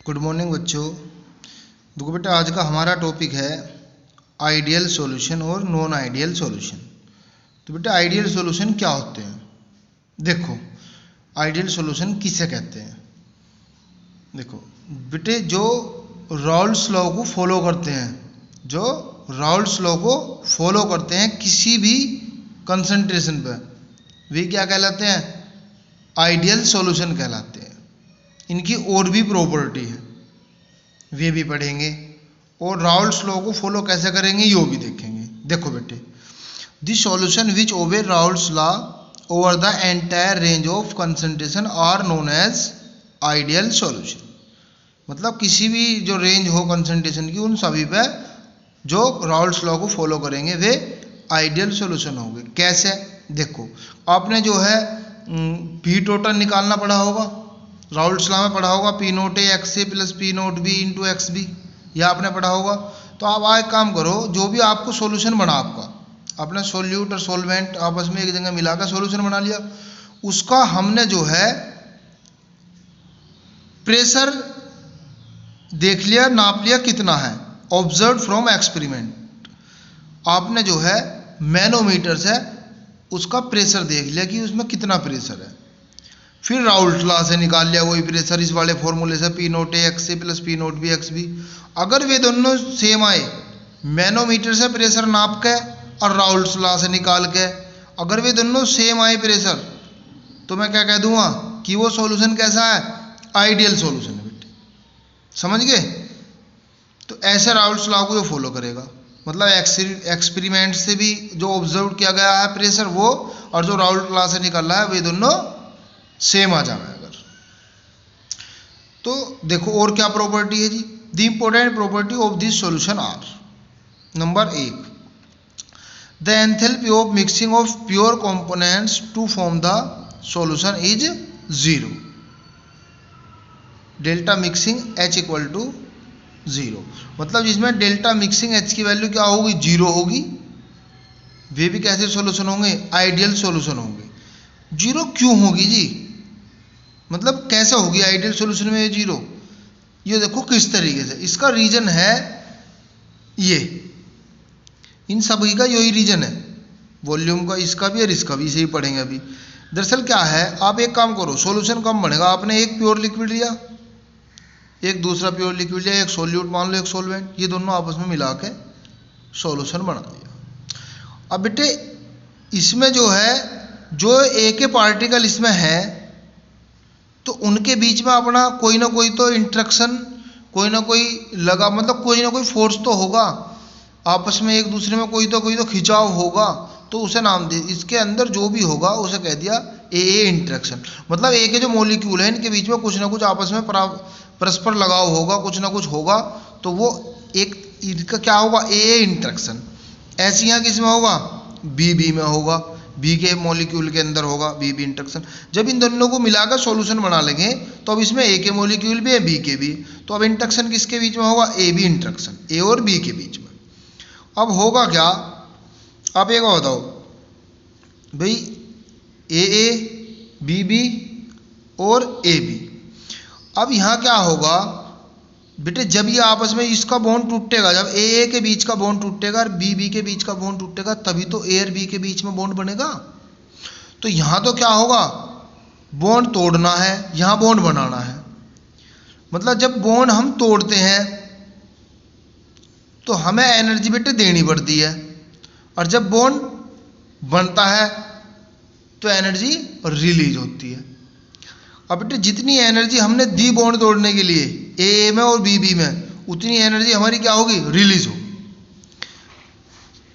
Good morning बच्चों। देखो बेटा, आज का हमारा टॉपिक है आइडियल सॉल्यूशन और नॉन आइडियल सॉल्यूशन। तो बेटा, आइडियल सॉल्यूशन क्या होते हैं? देखो, आइडियल सॉल्यूशन किसे कहते हैं? देखो बेटे, जो राउल्स लॉ को फॉलो करते हैं, जो राउल्स लॉ को फॉलो करते हैं किसी भी कंसंट्रेशन पे, वे क्या कहलाते हैं? आइडियल सॉल्यूशन कहलाते हैं। इनकी और भी प्रॉपर्टी है, वे भी पढ़ेंगे, और राउल्स लॉ को फॉलो कैसे करेंगे ये भी देखेंगे। देखो बेटे, the solution which obey Raoult's law over the entire range of concentration are known as ideal solution. मतलब किसी भी जो रेंज हो कंसंट्रेशन की, उन सभी पे जो राउल्स लॉ को फॉलो करेंगे वे आइडियल सॉल्यूशन होंगे। कैसे? देखो, आपने जो है पी टोटल निकालना पड़ा होगा, राउल्स लॉ में पढ़ा होगा, p naught A x A plus p naught B into x B, यह आपने पढ़ा होगा। तो आप एक काम करो, जो भी आपको सॉल्यूशन बना, आपने सोल्यूट और सॉल्वेंट आपस में एक जगह मिलाकर सॉल्यूशन बना लिया, उसका हमने जो है प्रेशर देख लिया, नाप लिया कितना है, ऑब्जर्व फ्रॉम एक्सपेरिमेंट। आपने जो है मैनोमीटर से उसका प्रेशर देख लिया कि उसमें कितना प्रेशर है, फिर राउल्स लॉ से निकाल लिया वही प्रेशर इस वाले फॉर्मूले से, p naught A x A plus p naught B x B. अगर वे दोनों सेम आए, मैनोमीटर से प्रेशर नाप के और राउल्स लॉ से निकाल के, अगर वे दोनों सेम आए प्रेशर, तो मैं क्या कह दूंगा कि वो सॉल्यूशन कैसा है? आइडियल सॉल्यूशन है बेटे। समझ गए? तो ऐसे राउल्स लॉ को जो फॉलो करेगा, मतलब एक्सपेरिमेंट से भी जो ऑब्जर्व किया गया है प्रेशर वो, और जो राउल्स लॉ से निकाला है, वे दोनों सेम आ जाए। अगर तो देखो और क्या प्रॉपर्टी है जी। The important property of this solution are: number 1, the enthalpy of mixing of pure components to form the solution is 0। Delta mixing H equal to 0, मतलब जिसमें डेल्टा मिक्सिंग H की वैल्यू क्या होगी? 0 होगी। वे भी कैसे सॉल्यूशन होंगे? आइडियल सॉल्यूशन होंगे। 0 क्यों होगी जी? मतलब कैसे होगी आइडियल सॉल्यूशन में ये 0? ये देखो किस तरीके से, इसका रीजन है ये, इन सभी का यही रीजन है, वॉल्यूम का, इसका भी और इसका भी, इसे ही पढ़ेंगे अभी। दरअसल क्या है, आप एक काम करो, सॉल्यूशन कम बनेगा। आपने एक प्योर लिक्विड लिया, एक दूसरा प्योर लिक्विड लिया, एक सोल्यूट मान लो, एक सॉल्वेंट, ये दोनों आपस में मिला के सॉल्यूशन बना दिया। अब बेटे, इसमें जो है, जो एक के पार्टिकल इसमें है, तो उनके बीच में अपना कोई ना कोई तो इंट्रैक्शन, कोई ना कोई लगा, मतलब कोई ना कोई फोर्स तो होगा आपस में, एक दूसरे में कोई तो खिंचाव होगा, तो उसे नाम दे, इसके अंदर जो भी होगा उसे कह दिया ए इंट्रैक्शन। मतलब ए के जो मॉलिक्यूल है, इनके बीच में कुछ ना कुछ आपस में परस्पर लगाव होगा, कुछ ना कुछ होगा, तो वो एक इनका क्या होगा? ए इंट्रैक्शन। ऐसे यहाँ किस में होगा? बी में होगा, बी के मॉलिक्यूल के अंदर होगा बी इंट्रैक्शन। जब इन दोनों को मिलाकर सॉल्यूशन बना लेंगे, तो अब इसमें ए के मॉलिक्यूल भी है, बी के भी, तो अब इंट्रैक्शन किसके बीच में होगा? ए बी इंट्रैक्शन, ए और बी के बीच में। अब होगा क्या? आप एक बात बताओ भाई, ए बी और ए बी। अब यहाँ क्या होगा बेटे, जब ये आपस में इसका बॉन्ड टूटेगा, जब ए के बीच का बॉन्ड टूटेगा और बी के बीच का बॉन्ड टूटेगा, तभी तो ए और बी के बीच में बॉन्ड बनेगा। तो यहाँ तो क्या होगा? बॉन्ड तोड़ना है, यहाँ बॉन्ड बनाना है। मतलब जब बॉन्ड हम तोड़ते हैं तो हमें एनर्जी बेटे देनी पड़ती है, और जब बॉन्ड बनता है तो एनर्जी रिलीज होती है। अब बेटे, जितनी एनर्जी हमने दी बॉन्ड तोड़ने के लिए ए में और बी में, उतनी एनर्जी हमारी क्या होगी? रिलीज होगी।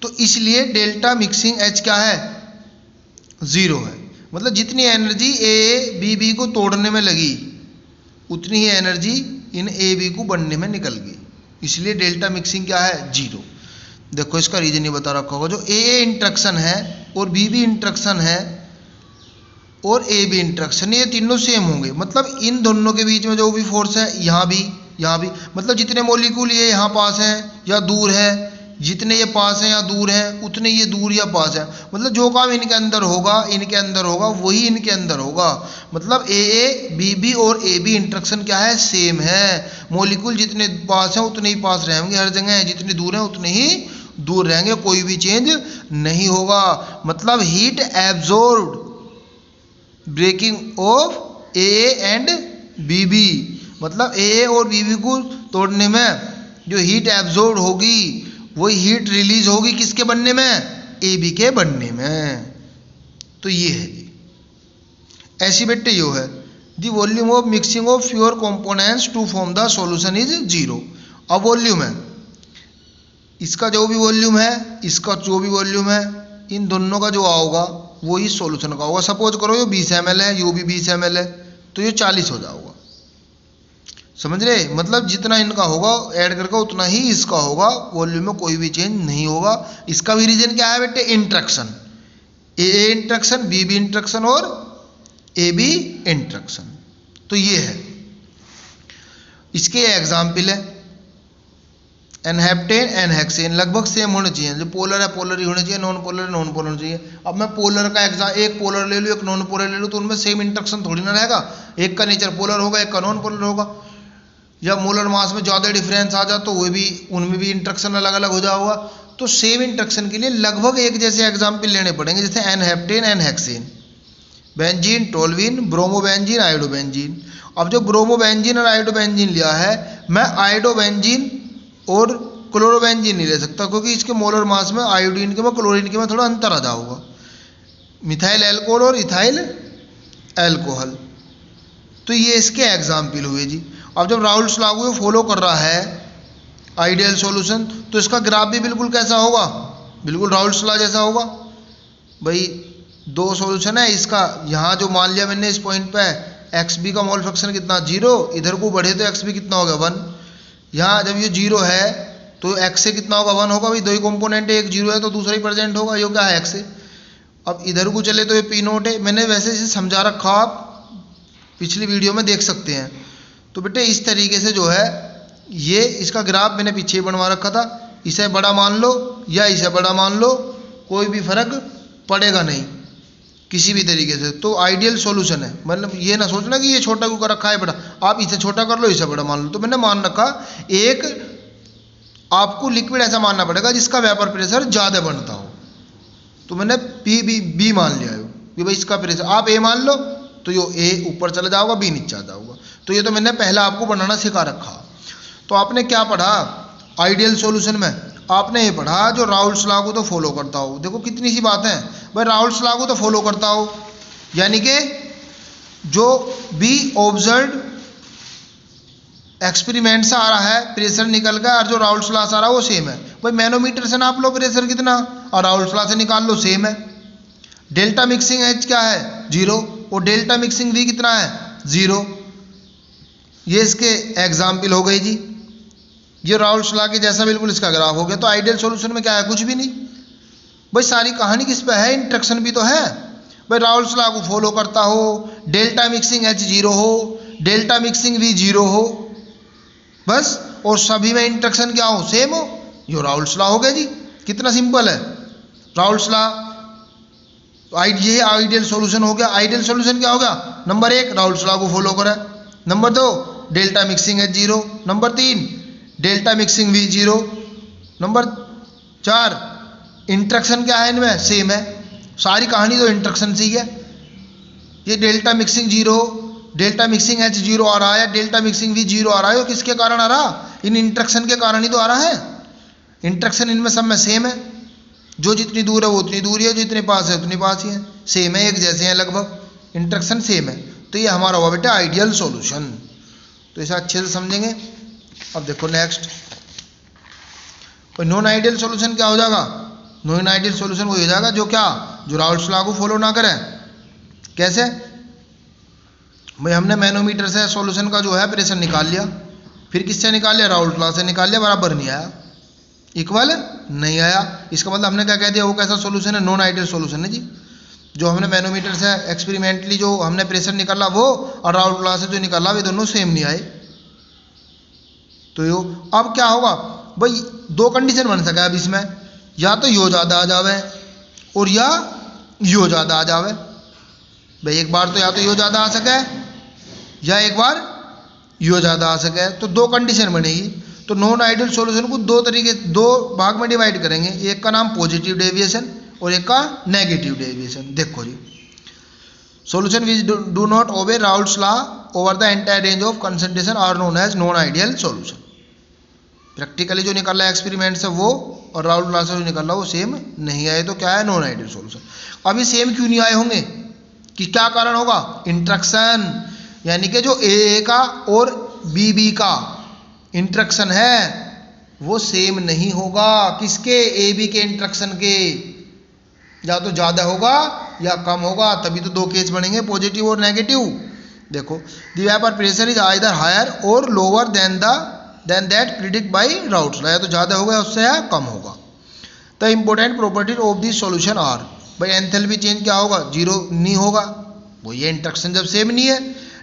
तो इसलिए डेल्टा मिक्सिंग H क्या है? 0 है। मतलब जितनी एनर्जी ए बी को तोड़ने में लगी, उतनी ही एनर्जी इन ए बी को बनने में निकल गई, इसलिए डेल्टा मिक्सिंग क्या है? 0। देखो, इसका रीजन ही बता रखा होगा, जो ए इंट्रैक्शन है और बी इंट्रैक्शन है और ए बी इंट्रैक्शन, ये तीनों सेम होंगे। मतलब इन दोनों के बीच में जो भी फोर्स है, यहाँ भी, मतलब जितने मॉलिक्यूल ये यहाँ पास हैं या दूर है, जितने ये पास हैं या दूर हैं उतने ये दूर या पास है, मतलब जो काम इनके अंदर होगा वही इनके अंदर होगा। मतलब ए बी बी और ए बी इंटरेक्शन क्या है, सेम है। मॉलिक्यूल जितने पास हैं उतने ही पास रहेंगे हर जगह, जितने दूर हैं उतने ही दूर रहेंगे, कोई भी चेंज नहीं होगा। मतलब heat absorbed breaking of A and B B, मतलब ए और बी बी को तोड़ने में जो हीट एब्जॉर्ब होगी वही हीट रिलीज होगी किसके बनने में, ए बी के बनने में। तो ये है जी, ऐसी बेटे यो है the volume of mixing of pure components to form the solution is 0। अब वॉल्यूम है, इसका जो भी वॉल्यूम है, इसका जो भी वॉल्यूम है, इन दोनों का जो होगा वही सॉल्यूशन का होगा। सपोज करो ये 20 ml है, यो भी 20 ml है, तो ये 40 हो जाएगा, समझ रहे। मतलब जितना इनका होगा ऐड करके उतना ही इसका होगा, वॉल्यूम में कोई भी चेंज नहीं होगा। इसका भी रीजन क्या है बेटे, इंट्रैक्शन, ए इंट्रैक्शन, बी बी इंट्रैक्शन और ए बी इंट्रैक्शन। तो ये है, इसके एग्जाम्पल है एनहेप्टेन एनहेक्सेन, लगभग सेम होने चाहिए। जो पोलर है पोलर ही होने चाहिए, नॉन पोलर है नॉन पोलर होना चाहिए। अब मैं पोलर का एक पोलर ले लूँ एक नॉन पोलर ले लूँ तो उनमें सेम इंट्रैक्शन थोड़ी ना रहेगा, एक का नेचर पोलर होगा एक का नॉन पोलर होगा। जब मोलर मास में ज़्यादा डिफरेंस आ जाए तो वो भी उनमें भी इंट्रैक्शन अलग अलग हो जाएगा। तो सेम इंट्रैक्शन के लिए लगभग एक जैसे एग्जाम्पल लेने पड़ेंगे, जैसे n-heptane n-hexane, benzene toluene, bromobenzene iodobenzene. अब जो ब्रोमोबेंजीन और आयोडोबेंजीन लिया है, मैं आयोडोबेंजीन और क्लोरोबेंजीन नहीं ले सकता क्योंकि इसके मोलर मास में आयोडीन के में क्लोरीन के में थोड़ा अंतर आ जाएगा। मिथाइल एल्कोहल और इथाइल एल्कोहल, तो ये इसके एग्जाम्पल हुए जी। अब जब राउल्स लागू फॉलो कर रहा है आइडियल सॉल्यूशन, तो इसका ग्राफ भी बिल्कुल कैसा होगा, बिल्कुल राउल्स लॉ जैसा होगा। भाई दो सॉल्यूशन है, इसका यहाँ जो मान लिया मैंने इस पॉइंट पे एक्स बी का मोल फ्रैक्शन कितना 0, इधर को बढ़े तो एक्स बी कितना होगा 1। यहाँ जब ये 0 है तो एक्स से कितना होगा 1 होगा। भाई दो ही कंपोनेंट है, एक 0 है तो दूसरा ही प्रेजेंट होगा, ये क्या है एक्स है। अब इधर को चले तो ये पी नोट है, मैंने वैसे इसे समझा रखा, आप पिछली वीडियो में देख सकते हैं। तो बेटे इस तरीके से जो है ये इसका ग्राफ मैंने पीछे बनवा रखा था, इसे बड़ा मान लो या इसे बड़ा मान लो, कोई भी फर्क पड़ेगा नहीं किसी भी तरीके से। तो आइडियल सॉल्यूशन है, मतलब ये ना सोचना कि ये छोटा क्यों कर रखा है बड़ा, आप इसे छोटा कर लो इसे बड़ा मान लो। तो मैंने मान रखा एक आपको लिक्विड ऐसा मानना पड़ेगा जिसका वेपर प्रेशर ज़्यादा बनता हो, तो मैंने पी बी मान लिया है कि भाई इसका प्रेशर, आप ए मान लो तो यो ए ऊपर चला जाओगा बी नीचे आ जाओगा। तो ये तो मैंने पहले आपको बनाना सिखा रखा। तो आपने क्या पढ़ा आइडियल सॉल्यूशन में, आपने ये पढ़ा जो राउल्स लॉ को तो फॉलो करता हो। देखो कितनी सी बात है भाई, राउल्स लॉ को तो फॉलो करता हो, यानी कि जो भी ऑब्जर्व एक्सपेरिमेंट से आ रहा है प्रेशर निकल गया और जो राउल्स लॉ से आ रहा है वो सेम है। भाई मैनोमीटर से नाप लो प्रेशर कितना और राउल्स लॉ से निकाल लो, सेम है। डेल्टा मिक्सिंग एच क्या है 0 और डेल्टा मिक्सिंग वी कितना है 0। ये इसके एग्जाम्पल हो गई जी। ये राउल्स लॉ के जैसा बिल्कुल इसका ग्राफ हो गया। तो आइडियल सॉल्यूशन में क्या है, कुछ भी नहीं। भाई सारी कहानी किस पे है, इंट्रैक्शन भी तो है। भाई राउल्स लॉ को फॉलो करता हो, डेल्टा मिक्सिंग एच 0 हो, डेल्टा मिक्सिंग वी 0 हो बस, और सभी में इंट्रैक्शन क्या हो, सेम हो, ये राउल्स लॉ हो गया जी। कितना सिंपल है राउल्स लॉ। ये आइडियल सॉल्यूशन हो गया। आइडियल सॉल्यूशन क्या हो गया, नंबर 1 राउल्स लॉ को फॉलो करा, number 2 delta mixing H 0, number 3 delta mixing V 0, number 4 interaction क्या है इनमें, सेम है। सारी कहानी तो इंट्रैक्शन से ही है। ये delta mixing 0, delta mixing H 0 आ रहा है, डेल्टा मिक्सिंग वी 0 आ रहा है, किसके कारण आ रहा, इन इंट्रैक्शन के कारण ही तो आ रहा है। इंट्रैक्शन इनमें सब में सेम है, जो जितनी दूर है वो उतनी दूर है, जो जितने पास है उतनी पास ही है, सेम है, एक जैसे हैं लगभग, इंट्रैक्शन सेम है। तो ये हमारा हुआ बेटा आइडियल सॉल्यूशन। तो इसे अच्छे से समझेंगे। अब देखो नेक्स्ट, नॉन आइडियल सॉल्यूशन क्या हो जाएगा, नॉन आइडियल सॉल्यूशन वो हो जाएगा जो क्या, जो राउल्स लॉ को फॉलो ना करें। कैसे भाई, हमने मैनोमीटर से सॉल्यूशन का जो है प्रेशर निकाल लिया, फिर किससे निकाल लिया, राउल्स लॉ से निकाल लिया, बराबर नहीं आया, इक्वल नहीं आया। इसका मतलब हमने क्या कह दिया, वो कैसा सॉल्यूशन है, नॉन आइडियल सॉल्यूशन है जी। जो हमने मैनोमीटर से एक्सपेरिमेंटली जो हमने प्रेशर निकाला वो और राउल्स लॉ से जो निकाला वे दोनों सेम नहीं आए। तो यो अब क्या होगा, भाई दो कंडीशन बन सके अब इसमें, या तो यो ज़्यादा आ जावे और या यो ज़्यादा आ जावे। भाई एक बार तो या तो यो ज़्यादा आ सके या एक बार यो ज़्यादा आ सके, तो दो कंडीशन बनेगी। तो नॉन आइडियल सॉल्यूशन को दो भाग में डिवाइड करेंगे, एक का नाम पॉजिटिव डेविएशन और एक का नेगेटिव डेविएशन। देखो जी, solution which do not obey Raoult's law over the entire range of concentration are known as non ideal solution. Practically जो निकल रहा है एक्सपेरिमेंट से वो और राउल्ट लॉ से जो निकल रहा है वो सेम नहीं आए, तो क्या है, नॉन आइडियल सॉल्यूशन। अभी सेम क्यों नहीं आए होंगे, कि क्या कारण होगा, इंटरेक्शन, यानी कि जो ए का और बी का इंटरेक्शन है वो सेम नहीं होगा। किसके, ए बी के इंटरेक्शन के, या तो ज़्यादा होगा या कम होगा, तभी तो दो केस बनेंगे, पॉजिटिव और नेगेटिव। देखो, the vapour pressure is either higher और lower than that predict by Raoult's law, या तो ज़्यादा होगा उससे या कम होगा। The important properties of this solution are, भाई एंथैल्पी चेंज क्या होगा, जीरो नहीं होगा, वो ये इंटरेक्शन जब सेम नहीं है।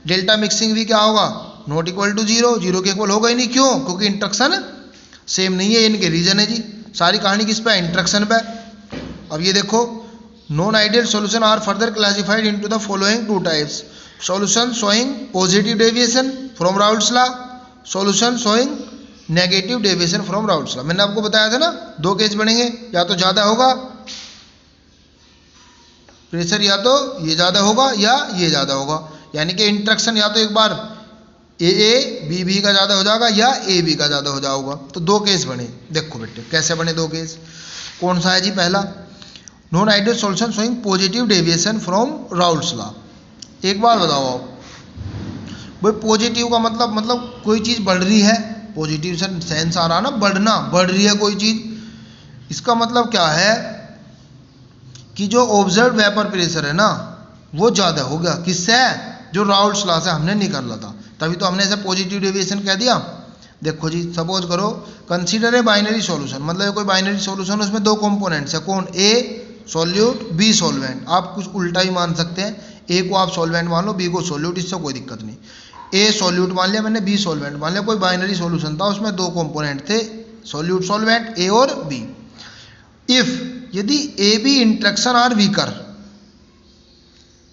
डेल्टा मिक्सिंग भी क्या होगा, not equal to zero, zero के इक्वल होगा ही नहीं, क्यों, क्योंकि इंटरेक्शन सेम नहीं है। इनके रीजन है जी, सारी कहानी किस पे, इंटरेक्शन पे। अब ये देखो, non ideal solution are further classified into the following two types, solution showing positive deviation from Raoult's law, solution showing negative deviation from Raoult's law. मैंने आपको बताया था ना, दो केस बनेंगे, या तो ज़्यादा होगा प्रेशर, या तो ये ज़्यादा होगा या ये ज़्यादा होगा, यानी कि इंटरेक्शन या तो एक बार ए बी का ज़्यादा हो जाएगा या ए बी का ज़्यादा हो जाएगा। तो दो केस बने। देखो बेटे कैसे बने दो केस, कौन सा है जी, पहला non ideal solution showing positive deviation from Raoult's law. एक बार बताओ आप, भाई पॉजिटिव का मतलब कोई चीज़ बढ़ रही है, पॉजिटिव से सेंस आ रहा ना, बढ़ रही है कोई चीज़। इसका मतलब क्या है कि जो ऑब्जर्व वेपर प्रेशर है ना वो ज़्यादा हो गया, किससे, जो राउल्ट्स लॉ से हमने निकाला था, तभी तो हमने ऐसे पॉजिटिव डेविएशन कह दिया। देखो जी, सपोज करो, कंसीडर ए बाइनरी सॉल्यूशन, मतलब कोई बाइनरी सॉल्यूशन, उसमें दो कंपोनेंट्स है, कौन, ए सॉल्यूट बी सॉल्वेंट। आप कुछ उल्टा ही मान सकते हैं, ए को आप सॉल्वेंट मान लो, बी को सॉल्यूट, इससे कोई दिक्कत नहीं। ए सॉल्यूट मान लिया मैंने, बी सॉल्वेंट मान लिया, कोई बाइनरी सॉल्यूशन था, उसमें दो कंपोनेंट थे, सॉल्यूट सॉल्वेंट, ए और बी। इफ, यदि A B interaction are weaker,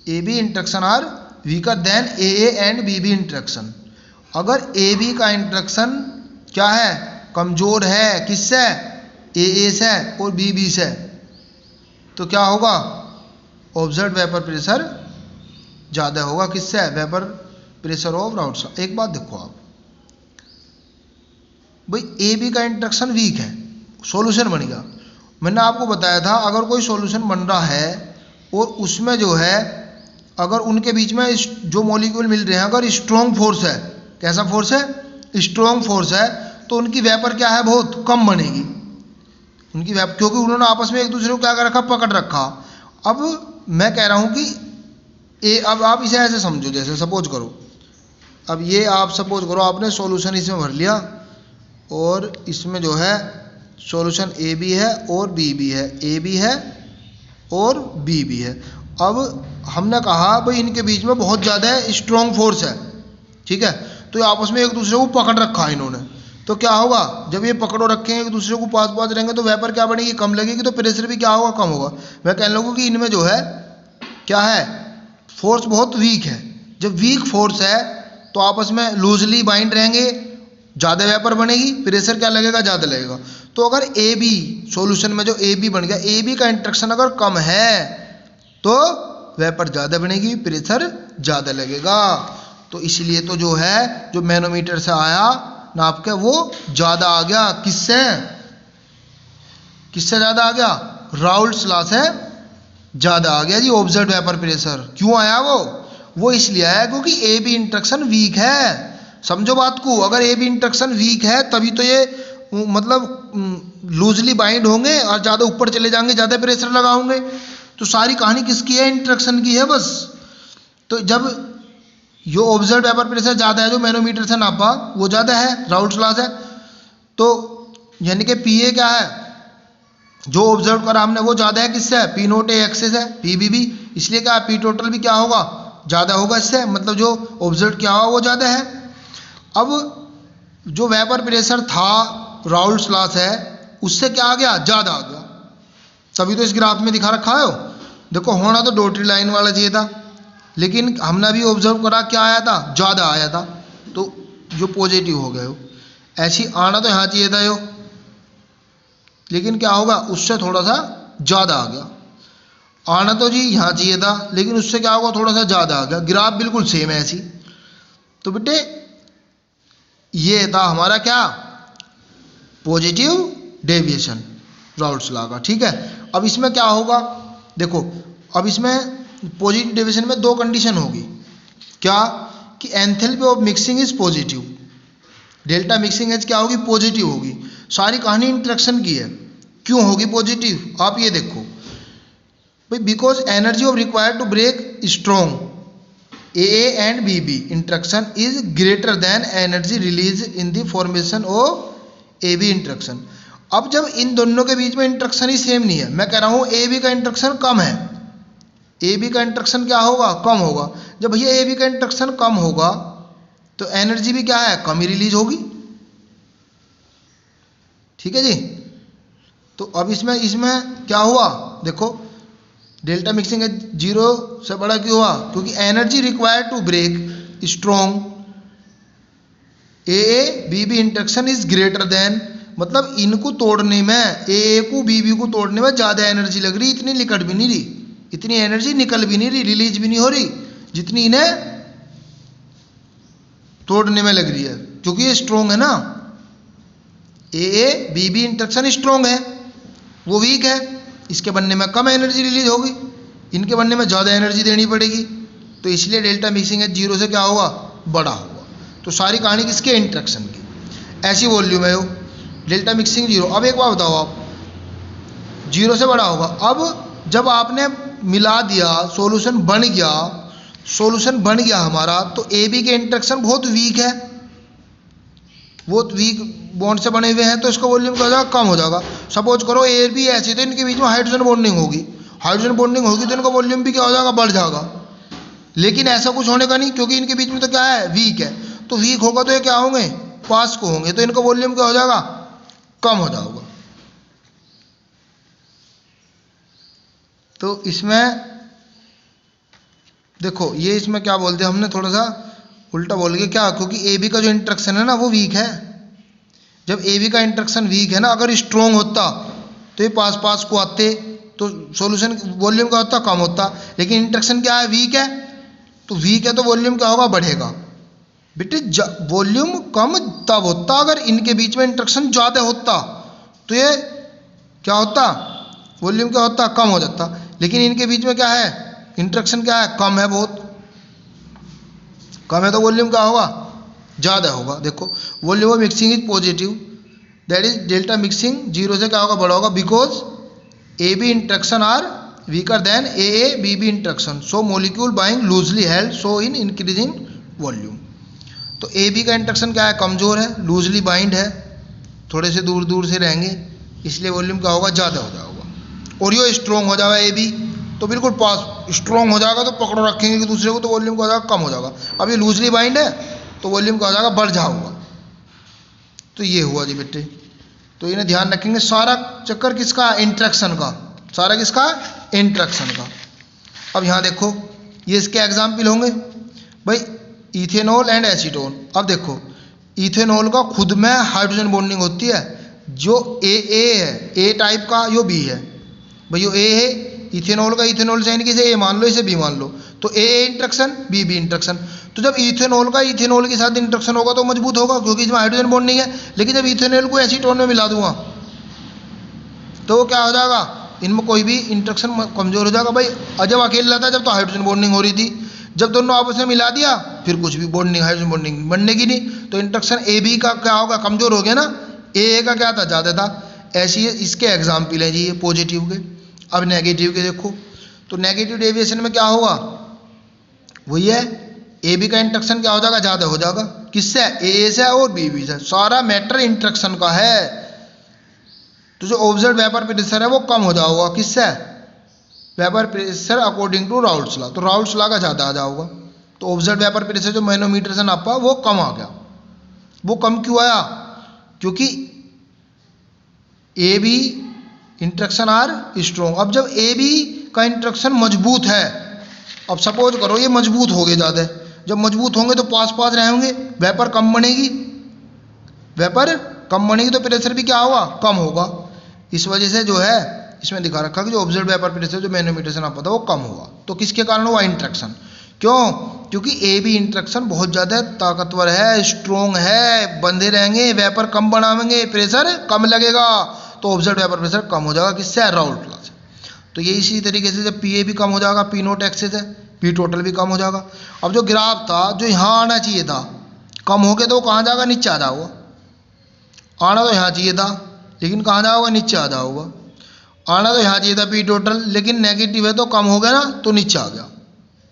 A B interaction are weaker than A and B B interaction, अगर ए बी का इंटरेक्शन क्या है, कमजोर है, किससे, ए से और बी से, तो क्या होगा, ऑब्जर्व्ड वेपर प्रेशर ज़्यादा होगा, किससे, वेपर प्रेशर ऑफ राउल्ट्स। एक बात देखो आप, भाई ए बी का इंटरेक्शन वीक है, सॉल्यूशन बन गया। मैंने आपको बताया था अगर कोई सॉल्यूशन बन रहा है और उसमें जो है, अगर उनके बीच में जो मॉलिक्यूल मिल रहे हैं अगर स्ट्रॉन्ग फोर्स है, कैसा फोर्स है, स्ट्रॉन्ग फोर्स है, तो उनकी वेपर क्या है, बहुत कम बनेगी उनकी वेपर, क्योंकि उन्होंने आपस में एक दूसरे को क्या कर रखा, पकड़ रखा। अब मैं कह रहा हूँ कि अब आप इसे ऐसे समझो, जैसे सपोज करो, अब ये आप सपोज करो आपने सॉल्यूशन इसमें भर लिया और इसमें जो है सॉल्यूशन ए बी है और बी भी है, ए बी है और बी भी है। अब हमने कहा भाई इनके बीच में बहुत ज़्यादा स्ट्रॉन्ग फोर्स है, ठीक है, तो आपस में एक दूसरे को पकड़ रखा है इन्होंने, तो क्या होगा, जब ये पकड़ो रखेंगे एक दूसरे को पास पास रहेंगे तो वेपर क्या बनेगी, कम लगेगी, तो प्रेशर भी क्या होगा, कम होगा। मैं कहने लगूँ कि इनमें जो है क्या है, फोर्स बहुत वीक है। जब वीक फोर्स है तो आपस में लूजली बाइंड रहेंगे, ज़्यादा वेपर बनेगी, प्रेशर क्या लगेगा, ज़्यादा लगेगा। तो अगर ए बी सॉल्यूशन में जो ए बी बन गया, ए बी का इंटरेक्शन अगर कम है तो वेपर ज़्यादा बनेगी, प्रेशर ज़्यादा लगेगा। तो इसलिए तो जो है, जो मैनोमीटर से आया नाप के, वो ज़्यादा आ गया, किससे ज़्यादा आ गया, राउल्ट्स लॉ से ज़्यादा आ गया जी ऑब्जर्व्ड वेपर प्रेशर। क्यों आया वो इसलिए आया क्योंकि ए बी इंटरेक्शन वीक है। समझो बात को, अगर ए बी इंटरेक्शन वीक है तभी तो ये मतलब लूजली बाइंड होंगे और ज़्यादा ऊपर चले जाएंगे, ज़्यादा प्रेशर लगाओगे। तो सारी कहानी किसकी है, इंटरेक्शन की है बस। तो जब जो ऑब्जर्व्ड वेपर प्रेशर ज़्यादा है, जो मैनोमीटर से नापा वो ज़्यादा है, राउल्ट्स लॉ से, तो यानी कि पी ए क्या है, जो ऑब्जर्व करा हमने वो ज़्यादा है, किससे है, पी नोट ए एक्सेस है, पी बी भी, इसलिए क्या पी टोटल भी क्या होगा, ज़्यादा होगा इससे, मतलब जो ऑब्जर्व किया हुआ वो ज़्यादा है। अब जो वेपर प्रेशर था राउल्स लॉ है उससे क्या आ गया, ज़्यादा आ गया। तभी तो इस ग्राफ में दिखा रखा है। देखो होना तो डॉटेड लाइन वाला चाहिए था, लेकिन हमने भी ऑब्जर्व करा क्या आया था, ज़्यादा आया था, तो जो पॉजिटिव हो गया हो। ऐसी आना तो यहाँ चाहिए था यो, लेकिन क्या होगा उससे थोड़ा सा ज़्यादा आ गया। आना तो जी यहाँ चाहिए था, लेकिन उससे क्या होगा थोड़ा सा ज़्यादा आ गया। ग्राफ बिल्कुल सेम है ऐसी। तो बेटे ये था हमारा क्या, पॉजिटिव डेविएशन राउल्स लॉ का। ठीक है, अब इसमें क्या होगा, देखो अब इसमें पॉजिटिव डेविएशन में दो कंडीशन होगी। क्या कि enthalpy of mixing is positive, delta mixing H क्या होगी, पॉजिटिव होगी। सारी कहानी इंटरेक्शन की है। क्यों होगी पॉजिटिव, आप ये देखो भाई, because energy of required to break strong AA and BB interaction is greater than energy release in the formation of AB interaction. अब जब इन दोनों के बीच में इंटरेक्शन ही सेम नहीं है, मैं कह रहा हूँ AB का इंटरेक्शन कम है, AB का इंटरेक्शन क्या होगा, कम होगा। जब भैया AB का इंटरेक्शन कम होगा तो एनर्जी भी क्या है, कम ही रिलीज होगी। ठीक है जी। तो अब इसमें क्या हुआ, देखो डेल्टा मिक्सिंग है 0 से बड़ा क्यों हुआ, क्योंकि energy required to break strong AA BB interaction is greater than, मतलब इनको तोड़ने में, AA को BB को तोड़ने में ज़्यादा एनर्जी लग रही, इतनी निकट भी नहीं रही, इतनी एनर्जी निकल भी नहीं रही, रिलीज भी नहीं हो रही जितनी इन्हें तोड़ने में लग रही है, क्योंकि ये स्ट्रॉन्ग है ना। AA BB इंटरेक्शन स्ट्रॉन्ग है, वो वीक है, इसके बनने में कम एनर्जी रिलीज होगी, इनके बनने में ज़्यादा एनर्जी देनी पड़ेगी, तो इसलिए डेल्टा मिक्सिंग है 0 से क्या होगा, बड़ा होगा। तो सारी कहानी किसके, इंटरेक्शन की। ऐसी वॉल्यूम है वो, डेल्टा मिक्सिंग 0। अब एक बात बताओ आप, 0 से बड़ा होगा। अब जब आपने मिला दिया, सॉल्यूशन बन गया हमारा, तो AB के इंटरेक्शन बहुत वीक है, बहुत वीक बॉन्ड से बने हुए हैं, तो इसका वॉल्यूम क्या हो जाएगा, कम हो जाएगा। सपोज करो A भी ऐसी, तो इनके बीच में हाइड्रोजन बॉन्डिंग होगी, तो इनका वॉल्यूम भी क्या हो जाएगा, बढ़ जाएगा। लेकिन ऐसा कुछ होने का नहीं, क्योंकि इनके बीच में तो क्या है, वीक है। तो वीक होगा तो ये क्या होंगे, पास को होंगे, तो इनका वॉल्यूम क्या हो जाएगा, कम हो जाएगा। तो इसमें देखो ये इसमें क्या बोलते हैं, हमने थोड़ा सा उल्टा बोल गया। क्या, क्योंकि AB का जो इंटरेक्शन है ना वो वीक है। जब AB का इंटरेक्शन वीक है ना, अगर स्ट्रॉन्ग होता तो ये पास को आते, तो सॉल्यूशन वॉल्यूम क्या होता, कम होता। लेकिन इंटरेक्शन क्या है, वीक है, तो वीक है तो वॉल्यूम क्या होगा, बढ़ेगा। बेटे वॉल्यूम कम तब होता अगर इनके बीच में इंटरेक्शन ज़्यादा होता, तो ये क्या होता, वॉल्यूम क्या होता, कम हो जाता। लेकिन इनके बीच में क्या है, इंटरेक्शन क्या है, कम है, बहुत कम है, तो वॉल्यूम क्या होगा, ज़्यादा होगा। देखो volume of mixing is positive, that is delta mixing 0 से क्या होगा, बड़ा होगा, because AB interaction are weaker than AA BB interaction, so molecule being loosely held, so in increasing volume. तो AB का इंटरेक्शन क्या है, कमज़ोर है, लूजली बाइंड है, थोड़े से दूर से रहेंगे, इसलिए वॉल्यूम क्या होगा, ज़्यादा हो जाएगा। और ये स्ट्रॉन्ग हो जाएगा AB, तो बिल्कुल पास स्ट्रॉन्ग हो जाएगा, तो पकड़ो रखेंगे कि दूसरे को, तो वॉल्यूम क्या हो जाएगा, कम हो जाएगा। अब ये लूजली बाइंड है तो वॉल्यूम क्या हो जाएगा, बढ़ जाएगा। तो ये हुआ जी बेटे। तो इन्हें ध्यान रखेंगे, सारा चक्कर किसका, इंटरेक्शन का, सारा किसका, इंटरेक्शन का। अब यहाँ देखो ये इसके एग्जाम्पल होंगे भाई, इथेनॉल एंड एसीटोन। अब देखो इथेनॉल का खुद में हाइड्रोजन बॉन्डिंग होती है, जो AA है, A टाइप का, यो B है भाई, यो A है इथेनॉल का, इथेनॉल से यानी कि इसे A मान लो, इसे B मान लो, तो AA इंटरेक्शन BB इंटरेक्शन। तो जब इथेनॉल का इथेनॉल के साथ इंटरेक्शन होगा तो मजबूत होगा, क्योंकि इसमें हाइड्रोजन बॉन्डिंग है। लेकिन जब इथेनॉल को एसीटोन में मिला दूंगा तो क्या हो जाएगा, इनमें कोई भी इंटरेक्शन कमजोर हो जाएगा भाई। और जब अकेला था जब तो हाइड्रोजन बॉन्डिंग हो रही थी, जब दोनों आपस में मिला दिया फिर कुछ भी बॉन्डिंग, हाइड्रोजन बॉन्डिंग बनने की नहीं, तो इंटरेक्शन AB का क्या होगा, कमजोर हो गया ना, AA का क्या था, ज़्यादा था। ऐसी इसके एग्जाम्पल है जी ये पॉजिटिव के। अब नेगेटिव के देखो, तो नेगेटिव डेविएशन में क्या होगा, वही है, AB का इंटरेक्शन क्या हो जाएगा, ज़्यादा हो जाएगा, किससे, AA से और BB से। सारा मैटर इंटरेक्शन का है। तो जो ऑब्जर्व वेपर प्रेशर है वो कम हो जाएगा, किससे, vapour pressure according to Raoult's law. तो राउल्स लॉ का ज़्यादा आ जाएगा, तो ऑब्जर्व वेपर प्रेशर जो मैनोमीटर से नापा वो कम आ गया। वो कम क्यों आया, क्योंकि A B interaction are strong. अब जब ए बी का इंटरेक्शन मजबूत है, अब सपोज करो ये मजबूत हो गए ज़्यादा, जब मजबूत होंगे तो पास पास रहेंगे, वेपर कम बनेगी, वेपर कम बनेगी तो प्रेशर भी क्या होगा, कम होगा। इस वजह से जो है इसमें दिखा रखा कि जो ऑब्जर्व वेपर प्रेशर जो मैनोमीटर से नापा था वो कम हुआ। तो किसके कारण हुआ, इंटरेक्शन। क्यों, क्योंकि ए बी इंटरेक्शन बहुत ज़्यादा ताकतवर है, स्ट्रोंग है, बंधे रहेंगे, वेपर कम बनाएंगे, प्रेशर कम लगेगा, तो ऑब्जर्व वेपर प्रेशर कम हो जाएगा किससे, राउल्ट लॉ से। तो ये इसी तरीके से जब पी ए भी कम हो जाएगा, पी नोट एक्सेस है, पी टोटल भी कम हो जाएगा। अब जो ग्राफ था जो यहाँ आना चाहिए था, कम हो के तो वो कहाँ जाएगा, नीचे आ जाओगा। आना तो यहाँ चाहिए था लेकिन कहाँ जाओगा, नीचे आ जाओगा। आना तो यहाँ चाहिए था पी टोटल, लेकिन नेगेटिव है तो कम हो गया ना, तो नीचे आ गया।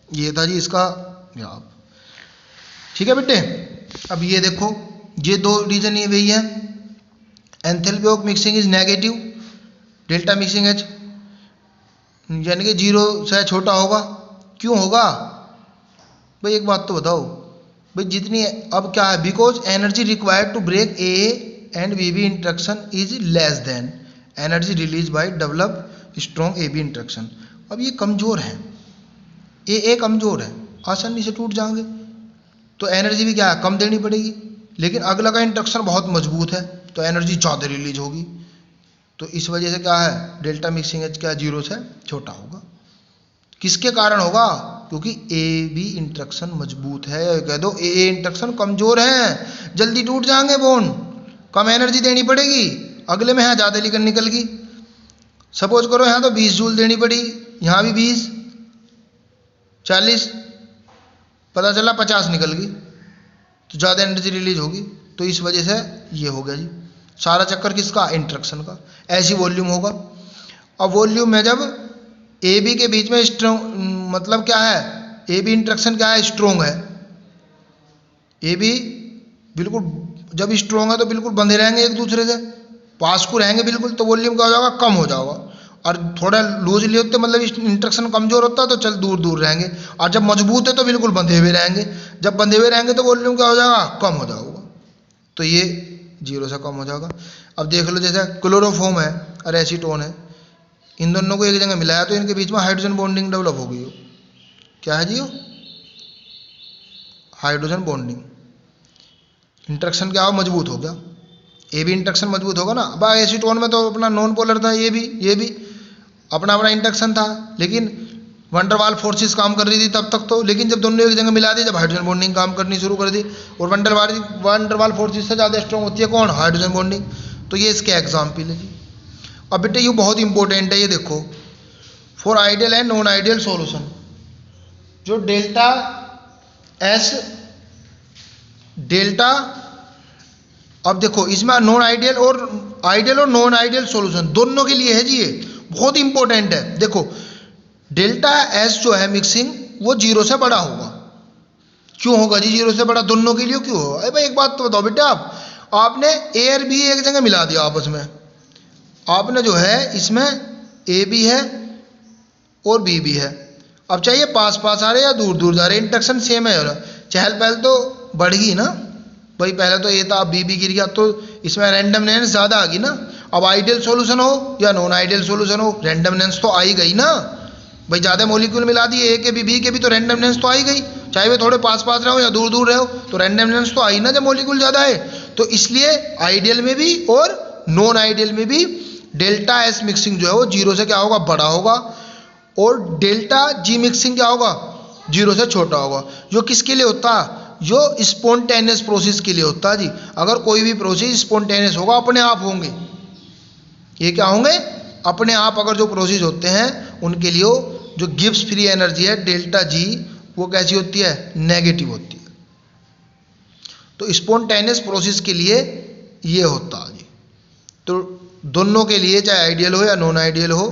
ये था जी इसका ग्राफ। ठीक है बेटे, अब ये देखो ये दो रीजन ये वही है, enthalpy of mixing is negative, delta mixing H यानी कि 0 से छोटा होगा। क्यों होगा भाई, एक बात तो बताओ भाई, जितनी अब क्या है, because energy required to break A and B B interaction is less than energy release by develop strong A B interaction. अब ये कमज़ोर है, ए कमज़ोर है, आसानी से टूट जाएंगे, तो एनर्जी भी क्या है, कम देनी पड़ेगी। लेकिन अगला का इंटरेक्शन बहुत मजबूत है तो एनर्जी ज़्यादा रिलीज होगी। तो इस वजह से क्या है, डेल्टा मिक्सिंग एच क्या 0 से छोटा होगा। किसके कारण होगा, क्योंकि ए बी इंटरेक्शन मजबूत है, कह दो ए इंटरेक्शन कमज़ोर है, जल्दी टूट जाएंगे बॉन्ड, कम एनर्जी देनी पड़ेगी। अगले में यहाँ ज़्यादा लेकर निकल गई, सपोज करो यहाँ तो 20 जूल देनी पड़ी, यहाँ भी 20 40, पता चला 50 निकल गई, तो ज़्यादा एनर्जी रिलीज होगी। तो इस वजह से ये हो गया जी सारा चक्कर किसका, इंटरेक्शन का। ऐसी वॉल्यूम होगा। अब वॉल्यूम में जब ए बी के बीच में स्ट्रोंग, मतलब क्या है, ए बी इंटरेक्शन क्या है, स्ट्रोंग है। ए बी बिल्कुल जब स्ट्रोंग है तो बिल्कुल बंधे रहेंगे एक दूसरे से, पास को रहेंगे बिल्कुल, तो वॉल्यूम क्या हो जाएगा, कम हो जाएगा। और थोड़ा लूजली होते मतलब इंटरेक्शन कमजोर होता है तो चल दूर दूर रहेंगे, और जब मजबूत है तो बिल्कुल बंधे हुए रहेंगे। जब बंधे हुए रहेंगे तो वॉल्यूम क्या हो जाएगा, कम हो जाएगा। तो ये 0 से कम हो जाएगा। अब देख लो जैसे क्लोरोफॉर्म है और एसीटोन है, इन दोनों को एक जगह मिलाया तो इनके बीच में हाइड्रोजन बॉन्डिंग डेवलप हो गई हो। क्या है जी वो, हाइड्रोजन बॉन्डिंग। इंटरेक्शन क्या हो, मजबूत हो गया। ए भी इंटरेक्शन मजबूत होगा ना। अब एसीटोन में तो अपना नॉन पोलर था, ये भी अपना अपना इंटरेक्शन था, लेकिन वंडरवाल फोर्सेस काम कर रही थी तब तक तो। लेकिन जब दोनों एक जगह मिला दी, जब हाइड्रोजन बॉन्डिंग काम करनी शुरू कर दी, और वंडरवाल फोर्सेस से ज़्यादा स्ट्रॉन्ग होती है कौन, हाइड्रोजन बॉन्डिंग। तो ये इसके एग्जाम्पल है जी। अब बेटे ये बहुत इंपॉर्टेंट है, ये देखो for ideal and non ideal solution, जो डेल्टा एस डेल्टा, अब देखो इसमें नॉन आइडियल और नॉन आइडियल सॉल्यूशन दोनों के लिए है जी, ये बहुत इंपॉर्टेंट है। देखो डेल्टा एस जो है मिक्सिंग, वो 0 से बड़ा होगा। क्यों होगा जी 0 से बड़ा, दोनों के लिए क्यों होगा। अरे भाई एक बात तो बताओ बेटा, आपने ए और बी एक जगह मिला दिया आपस में, आपने जो है इसमें ए भी है और बी भी है। अब चाहिए पास पास आ रहे या दूर दूर जा रहे, इंटरेक्शन सेम है, चहल पहल तो बढ़ गई ना भाई। पहले तो ए था, अब बी गिर गया, तो इसमें रैंडमनेस ज़्यादा आ गई ना। अब आइडियल सॉल्यूशन हो या नॉन आइडियल सॉल्यूशन हो, रैंडमनेस तो आई गई ना भाई। ज़्यादा मॉलिक्यूल मिला दिए ए के भी बी के भी, तो रैंडमनेस तो आई गई, चाहे वे थोड़े पास पास रहो या दूर दूर रहो, तो रैंडमनेस तो आई ना जब मॉलिक्यूल ज़्यादा है। तो इसलिए आइडियल में भी और नॉन आइडियल में भी डेल्टा एस मिक्सिंग जो है वो 0 से क्या होगा, बड़ा होगा, और डेल्टा जी मिक्सिंग क्या होगा, 0 से छोटा होगा। जो किसके लिए होता है, जो स्पॉन्टेनियस प्रोसेस के लिए होता है जी। अगर कोई भी प्रोसेस स्पॉन्टेनियस होगा, अपने आप होंगे, ये क्या होंगे, अपने आप। अगर जो प्रोसेस होते हैं उनके लिए जो गिब्स फ्री एनर्जी है डेल्टा जी, वो कैसी होती है, नेगेटिव होती है। तो स्पॉन्टेनियस प्रोसेस के लिए ये होता है जी। तो दोनों के लिए चाहे आइडियल हो या नॉन आइडियल हो,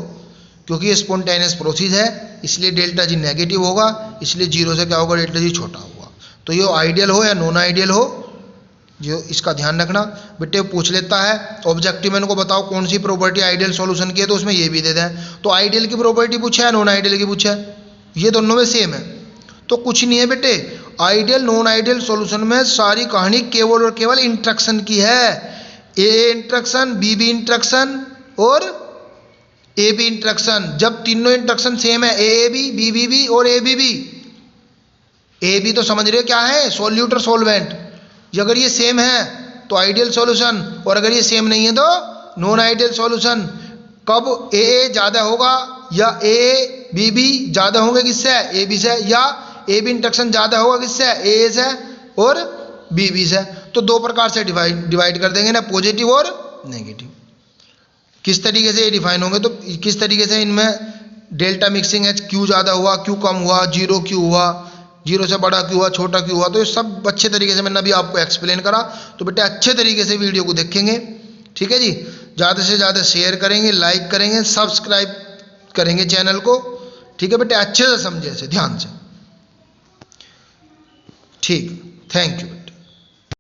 क्योंकि ये स्पॉन्टेनियस प्रोसेस है इसलिए डेल्टा जी नेगेटिव होगा, इसलिए 0 से क्या होगा, डेल्टा जी छोटा होगा। तो ये आइडियल हो या नॉन आइडियल हो, जो इसका ध्यान रखना। बेटे पूछ लेता है ऑब्जेक्टिव में, इनको बताओ कौन सी प्रॉपर्टी आइडियल सॉल्यूशन की है, तो उसमें ये भी दे दें। तो आइडियल की प्रॉपर्टी पूछा है, नॉन आइडियल की पूछा है, ये दोनों में सेम है। तो कुछ नहीं है बेटे, आइडियल नॉन आइडियल सॉल्यूशन में सारी कहानी केवल और केवल इंटरेक्शन की है। ए इंटरेक्शन, बी बी इंटरेक्शन और ए बी इंटरेक्शन। जब तीनों इंटरेक्शन सेम है, ए बी बी और ए बी, ए बी तो समझ रहे हो क्या है, सॉल्यूट और सॉल्वेंट। अगर ये सेम है तो आइडियल सॉल्यूशन, और अगर ये सेम नहीं है तो नॉन आइडियल सॉल्यूशन। कब ए ज़्यादा होगा या ए बी ज़्यादा होंगे किससे, ए बी से, या ए बी इंटरेक्शन ज़्यादा होगा किससे, ए से और बी से। तो दो प्रकार से डिवाइड कर देंगे ना, पॉजिटिव और नेगेटिव। किस तरीके से ये डिफाइन होंगे, तो किस तरीके से इनमें डेल्टा मिक्सिंग है, क्यों ज़्यादा हुआ, क्यों कम हुआ, जीरो क्यों हुआ, जीरो से बड़ा क्यों हुआ, छोटा क्यों हुआ, तो ये सब अच्छे तरीके से मैंने अभी आपको एक्सप्लेन करा। तो बेटा अच्छे तरीके से वीडियो को देखेंगे, ठीक है जी। ज़्यादा से ज़्यादा शेयर करेंगे, लाइक करेंगे, सब्सक्राइब करेंगे चैनल को, ठीक है बेटा। अच्छे से समझे, ऐसे ध्यान से, ठीक। Thank you.